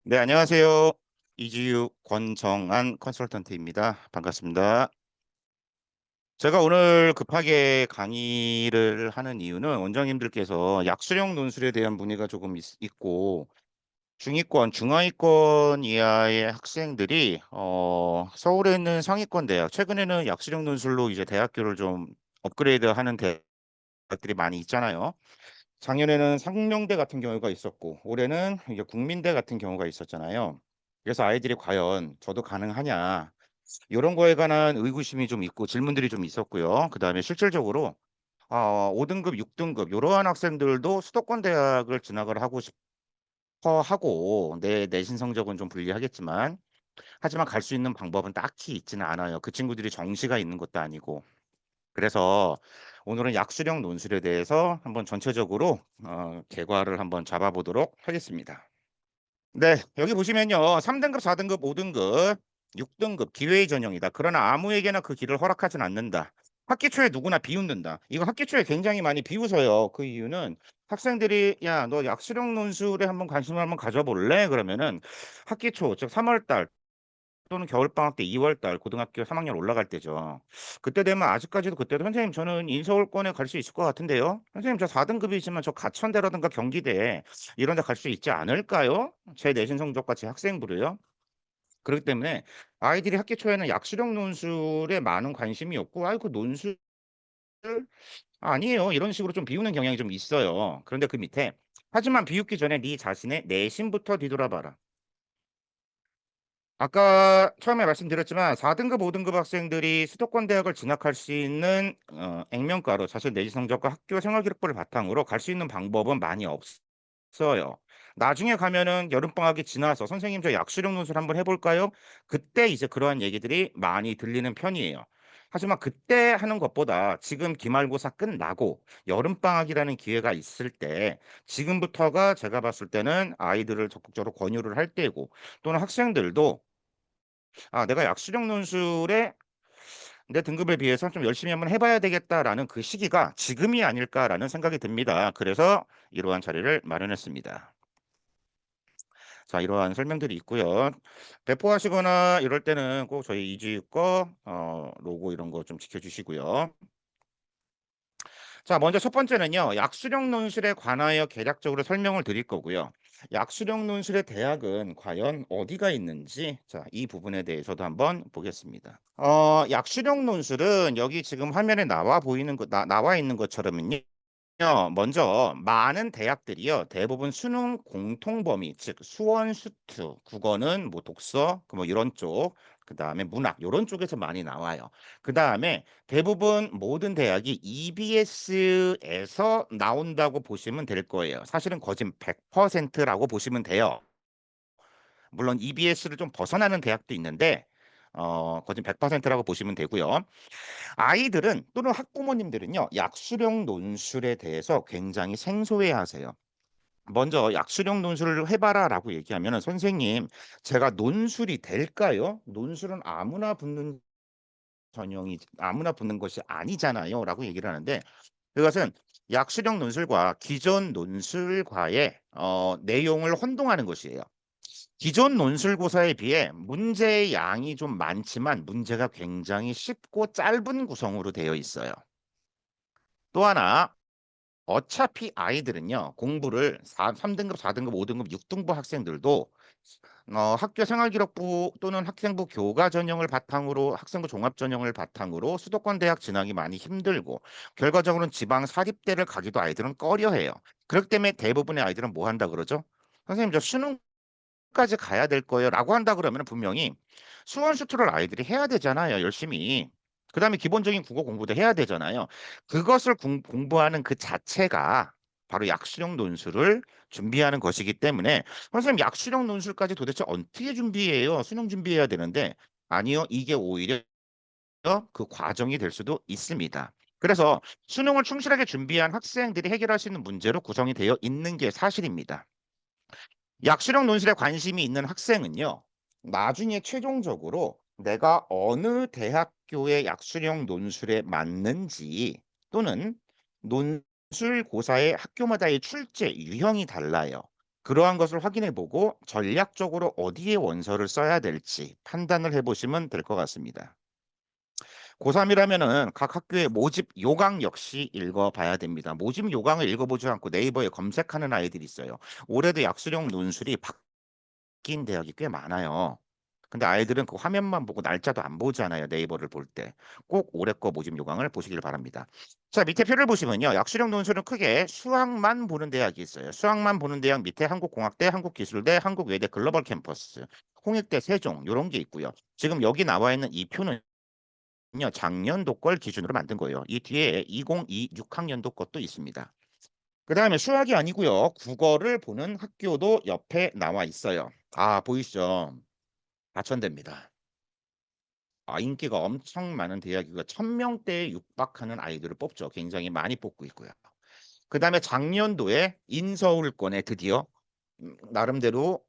네, 안녕하세요. 이지유 권정한 컨설턴트입니다. 반갑습니다. 제가 오늘 급하게 강의를 하는 이유는 원장님들께서 약수령 논술에 대한 문의가 조금 있고 중위권, 중하위권 이하의 학생들이 서울에 있는 상위권 대학, 최근에는 약수령 논술로 이제 대학교를 좀 업그레이드하는 대학들이 많이 있잖아요. 작년에는 상명대 같은 경우가 있었고 올해는 이제 국민대 같은 경우가 있었잖아요. 그래서 아이들이 과연 저도 가능하냐 이런 거에 관한 의구심이 좀 있고 질문들이 좀 있었고요. 그다음에 실질적으로 5등급, 6등급 이러한 학생들도 수도권 대학을 진학을 하고 싶어 하고 내 내신 성적은 좀 불리하겠지만 하지만 갈 수 있는 방법은 딱히 있지는 않아요. 그 친구들이 정시가 있는 것도 아니고. 그래서 오늘은 약수령 논술에 대해서 한번 전체적으로 개괄을 한번 잡아보도록 하겠습니다. 네, 여기 보시면요. 3등급, 4등급, 5등급, 6등급 기회의 전형이다. 그러나 아무에게나 그 길을 허락하진 않는다. 학기 초에 누구나 비웃는다. 이거 학기 초에 굉장히 많이 비웃어요. 그 이유는 학생들이 야, 너 약수령 논술에 한번 관심을 한번 가져볼래? 그러면은 학기 초, 즉 3월 달 또는 겨울방학 때 2월 달 고등학교 3학년 올라갈 때죠. 그때 되면 아직까지도 그때도 선생님 저는 인서울권에 갈 수 있을 것 같은데요. 선생님 저 4등급이지만 저 가천대라든가 경기대 이런 데 갈 수 있지 않을까요? 제 내신 성적과 제 학생부로요. 그렇기 때문에 아이들이 학기 초에는 약수령 논술에 많은 관심이 없고 아이 그 논술 아니에요. 이런 식으로 좀 비우는 경향이 좀 있어요. 그런데 그 밑에 하지만 비웃기 전에 네 자신의 내신부터 뒤돌아봐라. 아까 처음에 말씀드렸지만 4등급, 5등급 학생들이 수도권 대학을 진학할 수 있는 액면가로 자신 내신 성적과 학교 생활 기록부를 바탕으로 갈 수 있는 방법은 많이 없어요. 나중에 가면은 여름방학이 지나서 선생님 저 약수령 논술 한번 해볼까요? 그때 이제 그러한 얘기들이 많이 들리는 편이에요. 하지만 그때 하는 것보다 지금 기말고사 끝나고 여름방학이라는 기회가 있을 때 지금부터가 제가 봤을 때는 아이들을 적극적으로 권유를 할 때고 또는 학생들도 내가 약수령 논술에 내 등급에 비해서 좀 열심히 한번 해봐야 되겠다라는 그 시기가 지금이 아닐까라는 생각이 듭니다. 그래서 이러한 자리를 마련했습니다. 자, 이러한 설명들이 있고요. 배포하시거나 이럴 때는 꼭 저희 이지유 거 로고 이런 거 좀 지켜주시고요. 자, 먼저 첫 번째는요. 약수령 논술에 관하여 개략적으로 설명을 드릴 거고요. 약수령 논술의 대학은 과연 어디가 있는지 이 부분에 대해서도 한번 보겠습니다. 약수령 논술은 여기 지금 화면에 나와 있는 것처럼은요. 먼저 많은 대학들이요. 대부분 수능 공통 범위, 즉 수원, 수투, 국어는 뭐 독서, 뭐 이런 쪽, 그다음에 문학 이런 쪽에서 많이 나와요. 그다음에 대부분 모든 대학이 EBS에서 나온다고 보시면 될 거예요. 사실은 거진 100%라고 보시면 돼요. 물론 EBS를 좀 벗어나는 대학도 있는데 거진 100%라고 보시면 되고요. 아이들은 또는 학부모님들은요, 약수령 논술에 대해서 굉장히 생소해하세요. 먼저 약수령 논술을 해봐라라고 얘기하면은 선생님, 제가 논술이 될까요? 논술은 아무나 붙는 것이 아니잖아요.라고 얘기를 하는데 그것은 약수령 논술과 기존 논술과의 내용을 혼동하는 것이에요. 기존 논술고사에 비해 문제의 양이 좀 많지만 문제가 굉장히 쉽고 짧은 구성으로 되어 있어요. 또 하나 어차피 아이들은요. 공부를 3등급, 4등급, 5등급, 6등부 학생들도 학교 생활기록부 또는 학생부 교과 전형을 바탕으로 학생부 종합 전형을 바탕으로 수도권 대학 진학이 많이 힘들고 결과적으로는 지방 사립대를 가기도 아이들은 꺼려해요. 그렇기 때문에 대부분의 아이들은 뭐 한다 그러죠? 선생님 저 수능까지 가야 될 거예요라고 한다 그러면 분명히 수원 수투를 아이들이 해야 되잖아요. 열심히. 그다음에 기본적인 국어 공부도 해야 되잖아요. 그것을 공부하는 그 자체가 바로 약수령 논술을 준비하는 것이기 때문에 선생님 약수령 논술까지 도대체 어떻게 준비해요? 수능 준비해야 되는데 아니요. 이게 오히려 그 과정이 될 수도 있습니다. 그래서 수능을 충실하게 준비한 학생들이 해결할 수 있는 문제로 구성이 되어 있는 게 사실입니다. 약수령 논술에 관심이 있는 학생은요. 나중에 최종적으로 내가 어느 대학교의 약수령 논술에 맞는지 또는 논술고사의 학교마다의 출제 유형이 달라요. 그러한 것을 확인해 보고 전략적으로 어디에 원서를 써야 될지 판단을 해 보시면 될 것 같습니다. 고3이라면은 각 학교의 모집 요강 역시 읽어봐야 됩니다. 모집 요강을 읽어보지 않고 네이버에 검색하는 아이들이 있어요. 올해도 약수령 논술이 바뀐 대학이 꽤 많아요. 근데 아이들은 그 화면만 보고 날짜도 안 보잖아요. 네이버를 볼 때. 꼭 올해 거 모집 요강을 보시길 바랍니다. 자, 밑에 표를 보시면요. 약수령 논술은 크게 수학만 보는 대학이 있어요. 수학만 보는 대학 밑에 한국공학대, 한국기술대, 한국외대 글로벌 캠퍼스, 홍익대, 세종 이런 게 있고요. 지금 여기 나와 있는 이 표는 작년도 걸 기준으로 만든 거예요. 이 뒤에 2026학년도 것도 있습니다. 그 다음에 수학이 아니고요. 국어를 보는 학교도 옆에 나와 있어요. 아, 보이시죠? 과천대입니다. 아, 인기가 엄청 많은 대학이고요. 1000명대에 육박하는 아이들을 뽑죠. 굉장히 많이 뽑고 있고요. 그 다음에 작년도에 인서울권에 드디어 나름대로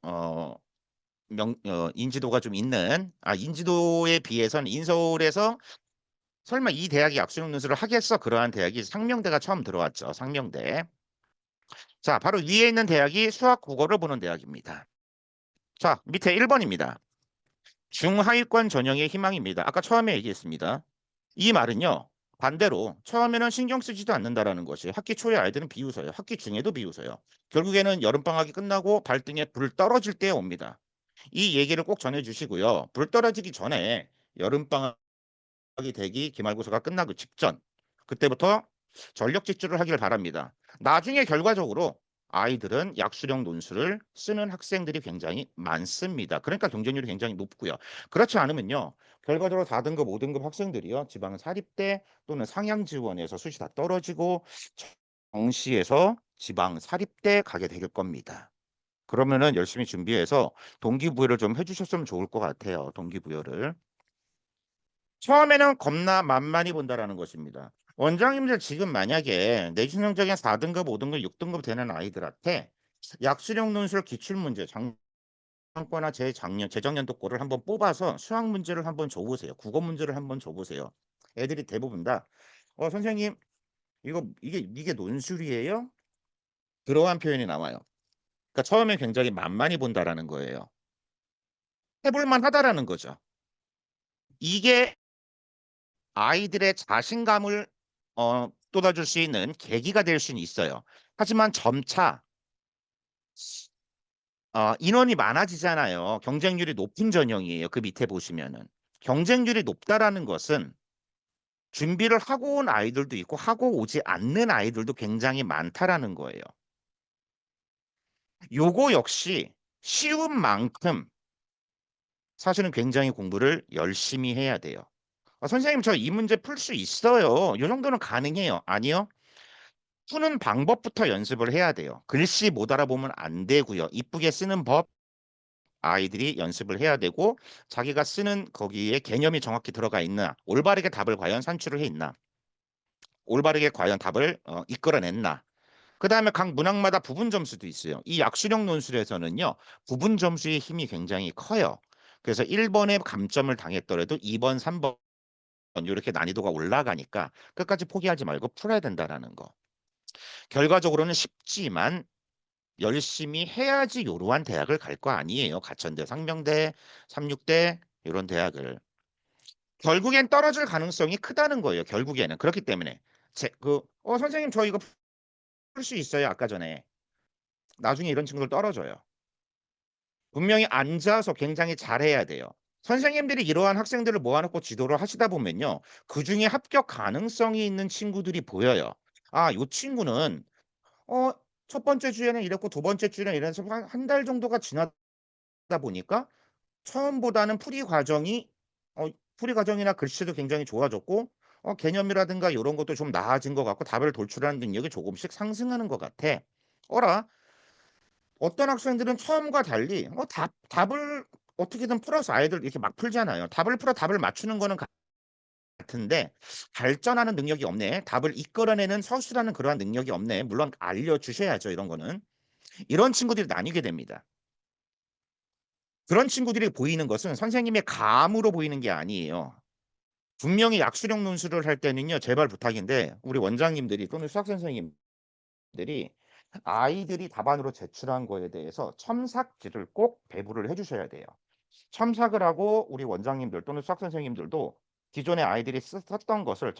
인지도가 좀 있는 인지도에 비해서는 인서울에서 설마 이 대학이 약수능 논술을 하겠어? 그러한 대학이 상명대가 처음 들어왔죠. 상명대. 자, 바로 위에 있는 대학이 수학 국어를 보는 대학입니다. 자, 밑에 1번입니다. 중하위권 전형의 희망입니다. 아까 처음에 얘기했습니다. 이 말은요. 반대로 처음에는 신경 쓰지도 않는다라는 것이 학기 초에 아이들은 비웃어요. 학기 중에도 비웃어요. 결국에는 여름방학이 끝나고 발등에 불 떨어질 때에 옵니다. 이 얘기를 꼭 전해주시고요. 불 떨어지기 전에 여름방학 되기 기말고사가 끝나기 직전 그때부터 전력 질주를 하길 바랍니다. 나중에 결과적으로 아이들은 약수령 논술을 쓰는 학생들이 굉장히 많습니다. 그러니까 경쟁률이 굉장히 높고요. 그렇지 않으면요. 결과적으로 4등급, 5등급 학생들이요. 지방 사립대 또는 상향 지원에서 수시 다 떨어지고 정시에서 지방 사립대 가게 될 겁니다. 그러면은 열심히 준비해서 동기부여를 좀 해주셨으면 좋을 것 같아요. 동기부여를. 처음에는 겁나 만만히 본다라는 것입니다. 원장님들 지금 만약에 내신성적인 4등급, 5등급, 6등급 되는 아이들한테 약수령 논술 기출문제 작년거나 재작년도 거를 한번 뽑아서 수학 문제를 한번 줘보세요. 국어 문제를 한번 줘보세요. 애들이 대부분 다 선생님 이게 논술이에요? 그러한 표현이 나와요. 그러니까 처음에 굉장히 만만히 본다라는 거예요. 해볼만 하다라는 거죠. 이게 아이들의 자신감을 돋아줄 수 있는 계기가 될 수는 있어요. 하지만 점차 인원이 많아지잖아요. 경쟁률이 높은 전형이에요. 그 밑에 보시면은. 경쟁률이 높다라는 것은 준비를 하고 온 아이들도 있고 하고 오지 않는 아이들도 굉장히 많다라는 거예요. 요거 역시 쉬운 만큼 사실은 굉장히 공부를 열심히 해야 돼요. 선생님 저 이 문제 풀 수 있어요. 요 정도는 가능해요. 아니요. 푸는 방법부터 연습을 해야 돼요. 글씨 못 알아보면 안 되고요. 이쁘게 쓰는 법 아이들이 연습을 해야 되고 자기가 쓰는 거기에 개념이 정확히 들어가 있나 올바르게 답을 과연 산출을 해 있나 올바르게 과연 답을 이끌어냈나 그 다음에 각 문항마다 부분 점수도 있어요. 이 약수령 논술에서는요. 부분 점수의 힘이 굉장히 커요. 그래서 1번에 감점을 당했더라도 2번, 3번 이렇게 난이도가 올라가니까 끝까지 포기하지 말고 풀어야 된다라는 거. 결과적으로는 쉽지만 열심히 해야지 요러한 대학을 갈 거 아니에요. 가천대, 상명대, 삼육대 이런 대학을. 결국엔 떨어질 가능성이 크다는 거예요. 결국에는. 그렇기 때문에 선생님 저 이거 풀 수 있어요. 아까 전에. 나중에 이런 친구들 떨어져요. 분명히 앉아서 굉장히 잘해야 돼요. 선생님들이 이러한 학생들을 모아놓고 지도를 하시다 보면요. 그중에 합격 가능성이 있는 친구들이 보여요. 요 친구는 어, 첫 번째 주에는 이랬고 두 번째 주에는 이래서 한 달 정도가 지나다 보니까 처음보다는 풀이 과정이나 글씨도 굉장히 좋아졌고 개념이라든가 이런 것도 좀 나아진 것 같고 답을 돌출하는 능력이 조금씩 상승하는 것 같아. 어라 어떤 학생들은 처음과 달리 답을 어떻게든 풀어서 아이들 이렇게 막 풀잖아요. 답을 풀어 답을 맞추는 거는 같은데 발전하는 능력이 없네. 답을 이끌어내는 서술하는 그러한 능력이 없네. 물론 알려주셔야죠. 이런 거는. 이런 친구들이 나뉘게 됩니다. 그런 친구들이 보이는 것은 선생님의 감으로 보이는 게 아니에요. 분명히 약수령 논술을 할 때는요. 제발 부탁인데 우리 원장님들이 또는 수학 선생님들이 아이들이 답안으로 제출한 거에 대해서 첨삭지를 꼭 배부를 해 주셔야 돼요. 첨삭을 하고 우리 원장님들 또는 수학 선생님들도 기존에 아이들이 썼던 것을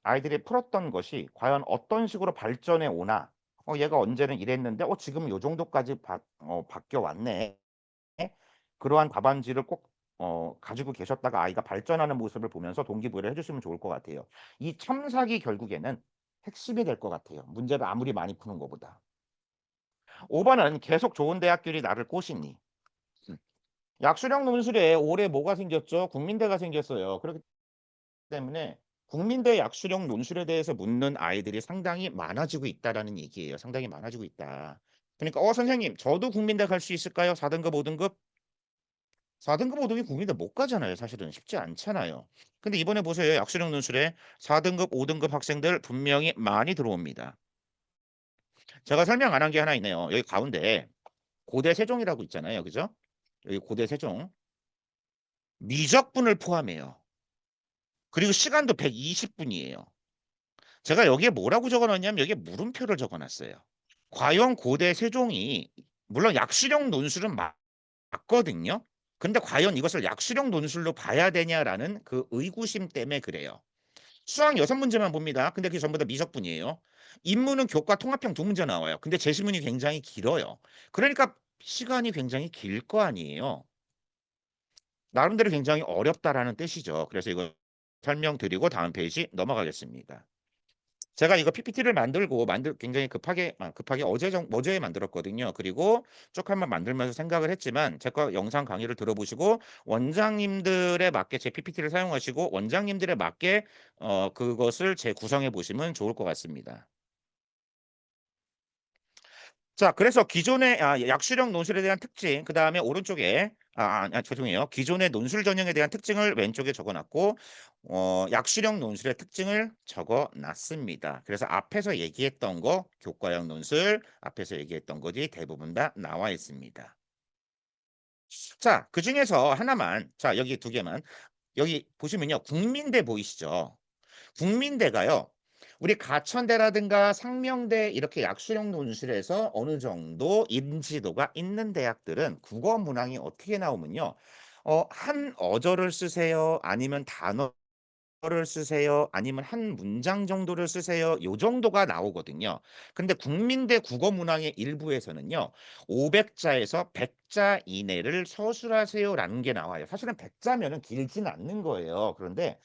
아이들이 풀었던 것이 과연 어떤 식으로 발전해 오나, 얘가 언제는 이랬는데 지금 요 정도까지 바뀌어 왔네. 그러한 답안지를 꼭 가지고 계셨다가 아이가 발전하는 모습을 보면서 동기부여를 해 주시면 좋을 것 같아요. 이 첨삭이 결국에는 핵심이 될 것 같아요, 문제를 아무리 많이 푸는 것보다. 5 번은 "계속 좋은 대학들이 나를 꼬시니." 음. 약수령 논술에 올해 뭐가 생겼죠? 국민대가 생겼어요. 그렇기 때문에 국민대 약수령 논술에 대해서 묻는 아이들이 상당히 많아지고 있다라는 얘기예요. 상당히 많아지고 있다. 그러니까 선생님 저도 국민대 갈 수 있을까요? 4 등급, 5 등급? 4 등급, 5 등급이 국민대 못 가잖아요. 사실은 쉽지 않잖아요. 근데 이번에 보세요. 약수령 논술에 4 등급, 5 등급 학생들 분명히 많이 들어옵니다. 제가 설명 안 한 게 하나 있네요. 여기 가운데 고대 세종이라고 있잖아요. 그죠? 여기 고대 세종. 미적분을 포함해요. 그리고 시간도 120분이에요. 제가 여기에 뭐라고 적어 놨냐면 여기에 물음표를 적어 놨어요. 과연 고대 세종이 물론 약수령 논술은 맞거든요. 근데 과연 이것을 약수령 논술로 봐야 되냐라는 그 의구심 때문에 그래요. 수학 6문제만 봅니다. 근데 그게 전부 다 미적분이에요. 인문은 교과 통합형 2문제 나와요. 근데 제시문이 굉장히 길어요. 그러니까 시간이 굉장히 길 거 아니에요. 나름대로 굉장히 어렵다라는 뜻이죠. 그래서 이거 설명드리고 다음 페이지 넘어가겠습니다. 제가 이거 PPT를 굉장히 급하게 어제 만들었거든요. 그리고 쭉 한번 만들면서 생각을 했지만 제 거 영상 강의를 들어보시고 원장님들에 맞게 제 PPT를 사용하시고 원장님들에 맞게 그것을 재구성해 보시면 좋을 것 같습니다. 자, 그래서 기존의 약수령 논술에 대한 특징, 그다음에 오른쪽에 죄송해요. 기존의 논술 전형에 대한 특징을 왼쪽에 적어 놨고 약수령 논술의 특징을 적어 놨습니다. 그래서 앞에서 얘기했던 거 교과형 논술, 앞에서 얘기했던 것이 대부분 다 나와 있습니다. 자, 그중에서 하나만, 자, 여기 두 개만. 여기 보시면요. 국민대 보이시죠? 국민대가요. 우리 가천대라든가 상명대 이렇게 약수령 논술에서 어느 정도 인지도가 있는 대학들은 국어 문항이 어떻게 나오면요. 한 어조를 쓰세요. 아니면 단어를 쓰세요. 아니면 한 문장 정도를 쓰세요. 요 정도가 나오거든요. 근데 국민대 국어 문항의 일부에서는요. 500자에서 100자 이내를 서술하세요라는 게 나와요. 사실은 100자면은 길지는 않는 거예요. 그런데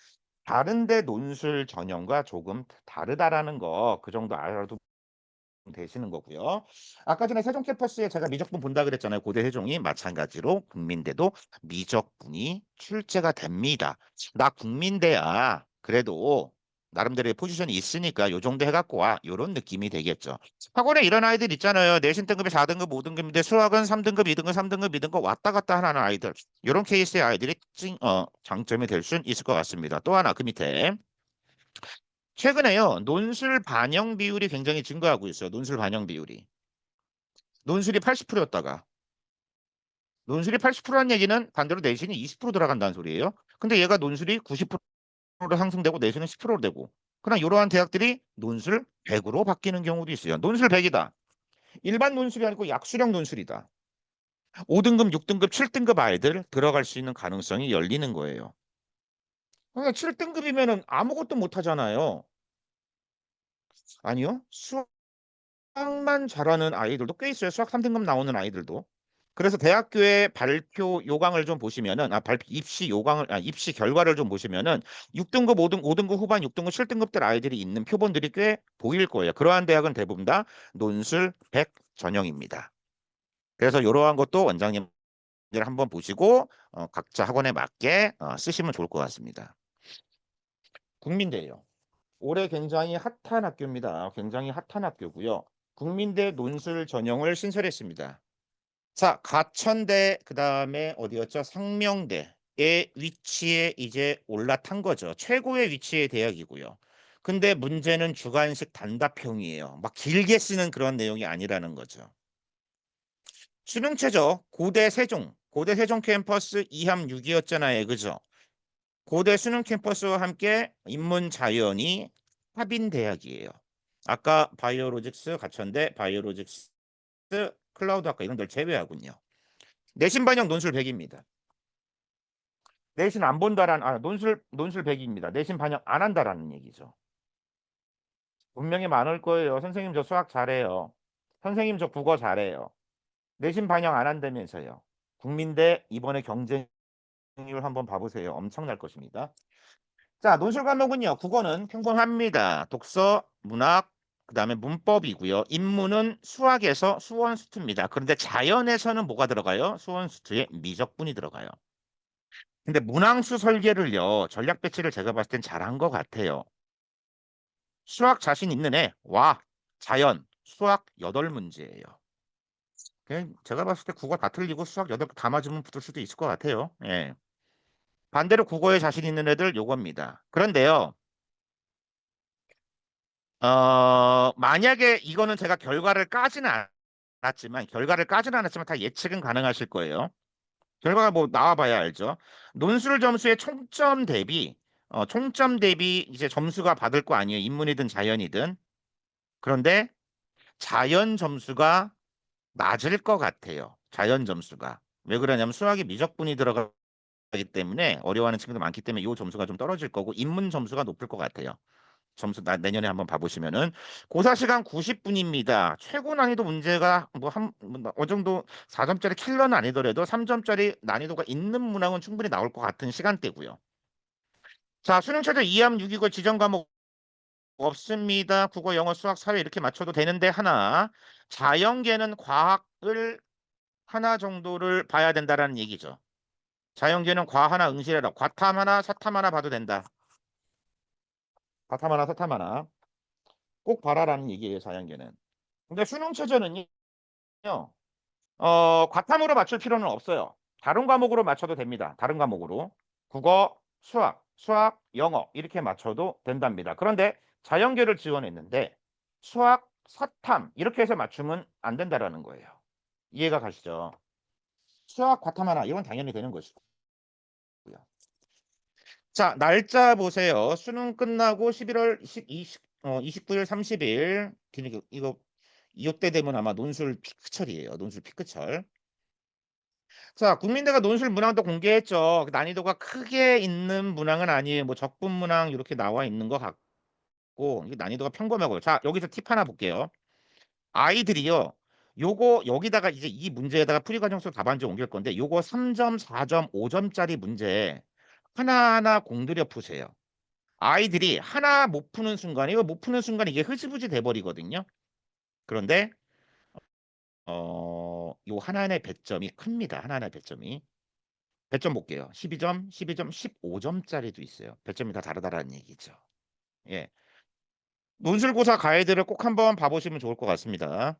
다른 데 논술 전형과 조금 다르다라는 거 그 정도 알아도 되시는 거고요. 아까 전에 세종 캠퍼스에 제가 미적분 본다 그랬잖아요. 고대 세종이 마찬가지로 국민대도 미적분이 출제가 됩니다. 나 국민대야. 그래도 나름대로의 포지션이 있으니까 요 정도 해갖고 와. 요런 느낌이 되겠죠. 학원에 이런 아이들 있잖아요. 내신 등급이 4등급, 5등급인데 수학은 3등급, 2등급, 3등급, 2등급 왔다 갔다 하는 아이들. 요런 케이스의 아이들이 장점이 될 수 있을 것 같습니다. 또 하나 그 밑에. 최근에요. 논술 반영 비율이 굉장히 증가하고 있어요. 논술 반영 비율이. 논술이 80%였다가 논술이 80%라는 얘기는 반대로 내신이 20% 들어간다는 소리예요. 근데 얘가 논술이 90%로 상승되고 내신은 10%로 되고 그냥 이러한 대학들이 논술 100으로 바뀌는 경우도 있어요. 논술 100이다. 일반 논술이 아니고 약수령 논술이다. 5등급, 6등급, 7등급 아이들 들어갈 수 있는 가능성이 열리는 거예요. 그러니까 7등급이면은 아무것도 못 하잖아요. 아니요. 수학만 잘하는 아이들도 꽤 있어요. 수학 3등급 나오는 아이들도. 그래서 대학교의 발표 요강을 좀 보시면은 입시 결과를 좀 보시면은 6등급, 5등급 후반, 6등급, 7등급들 아이들이 있는 표본들이 꽤 보일 거예요. 그러한 대학은 대부분 다 논술 100 전형입니다. 그래서 이러한 것도 원장님들 한번 보시고 각자 학원에 맞게 쓰시면 좋을 것 같습니다. 국민대예요. 올해 굉장히 핫한 학교입니다. 굉장히 핫한 학교고요. 국민대 논술 전형을 신설했습니다. 자, 가천대 그다음에 어디였죠? 상명대의 위치에 이제 올라탄 거죠. 최고의 위치의 대학이고요. 근데 문제는 주관식 단답형이에요. 막 길게 쓰는 그런 내용이 아니라는 거죠. 수능 최저 고대 세종 캠퍼스 2함 6이었잖아요. 그죠? 고대 수능 캠퍼스와 함께 인문 자연이 합인 대학이에요. 아까 바이오로직스, 가천대, 바이오로직스, 클라우드 학과 이런 걸 제외하군요. 내신 반영 논술 100입니다. 내신 안 본다라는 논술 100입니다. 내신 반영 안 한다라는 얘기죠. 분명히 많을 거예요. 선생님 저 수학 잘해요. 선생님 저 국어 잘해요. 내신 반영 안 한다면서요. 국민대 이번에 경쟁률 한번 봐보세요. 엄청날 것입니다. 자, 논술 과목은요. 국어는 평범합니다. 독서, 문학, 그다음에 문법이고요. 인문은 수학에서 수원수투입니다. 그런데 자연에서는 뭐가 들어가요? 수원수투에 미적분이 들어가요. 근데 문항수 설계를요. 전략 배치를 제가 봤을 땐 잘한 것 같아요. 수학 자신 있는 애, 와, 자연, 수학 8문제예요. 그냥 제가 봤을 때 국어 다 틀리고 수학 8개 다 맞으면 붙을 수도 있을 것 같아요. 예. 반대로 국어에 자신 있는 애들 요겁니다. 그런데요. 만약에 이거는 제가 결과를 까지는 않았지만 다 예측은 가능하실 거예요. 결과가 뭐 나와봐야 알죠. 논술 점수의 총점 대비 이제 점수가 받을 거 아니에요. 인문이든 자연이든. 그런데 자연 점수가 낮을 것 같아요. 자연 점수가. 왜 그러냐면 수학이 미적분이 들어가기 때문에 어려워하는 친구들 많기 때문에 이 점수가 좀 떨어질 거고 인문 점수가 높을 것 같아요. 내년에 한번 봐보시면은 고사 시간 90분입니다. 최고 난이도 문제가 어느 정도 4점짜리 킬러는 아니더라도 3점짜리 난이도가 있는 문항은 충분히 나올 것 같은 시간대고요. 자, 수능 최저 2함 6이고 지정 과목 없습니다. 국어, 영어, 수학, 사회 이렇게 맞춰도 되는데 하나 자연계는 과학을 하나 정도를 봐야 된다라는 얘기죠. 자연계는 과 하나 응시해라. 과탐 하나, 사탐 하나 봐도 된다. 과탐 하나, 사탐 하나. 꼭 봐라라는 얘기예요, 자연계는. 근데 수능 최저는요. 과탐으로 맞출 필요는 없어요. 다른 과목으로 맞춰도 됩니다. 다른 과목으로. 국어, 수학, 영어 이렇게 맞춰도 된답니다. 그런데 자연계를 지원했는데 수학, 사탐 이렇게 해서 맞추면 안 된다라는 거예요. 이해가 가시죠? 수학, 과탐 하나 이건 당연히 되는 것이고요. 자, 날짜 보세요. 수능 끝나고 11월 29일, 30일. 이거 이때 되면 아마 논술 피크철이에요. 논술 피크철. 자, 국민대가 논술 문항도 공개했죠. 난이도가 크게 있는 문항은 아니에요. 뭐 적분 문항 이렇게 나와 있는 것 같고 이게 난이도가 평범하고요. 자, 여기서 팁 하나 볼게요. 아이들이요. 요거 여기다가 이제 이 문제에다가 풀이과정수 답안지 옮길 건데 요거 3점, 4점, 5점짜리 문제 하나하나 공들여 푸세요. 아이들이 하나 못 푸는 순간 이거 못 푸는 순간 이게 흐지부지 돼 버리거든요. 그런데 요 하나하나의 배점이 큽니다. 하나하나의 배점이. 배점 볼게요. 12점, 12점, 15점짜리도 있어요. 배점이 다 다르다라는 얘기죠. 예. 논술고사 가이드를 꼭 한번 봐보시면 좋을 것 같습니다.